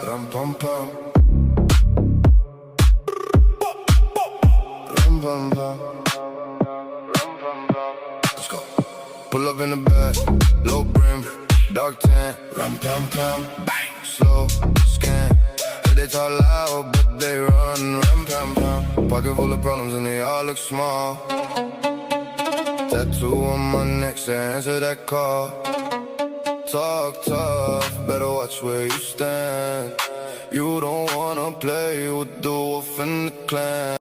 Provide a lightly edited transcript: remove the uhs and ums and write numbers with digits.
ram pam pam. Ram pam pam. Let's go. Pull up in the back, low brim, dark tan, ram pam pam. Bang, slow scan. Heard they talk loud, but they run, ram pam pam. Pocket full of problems and they all look small. Tattoo on my neck, say answer that call. Talk tough, better watch where you stand. You don't wanna play with the wolf in the clan.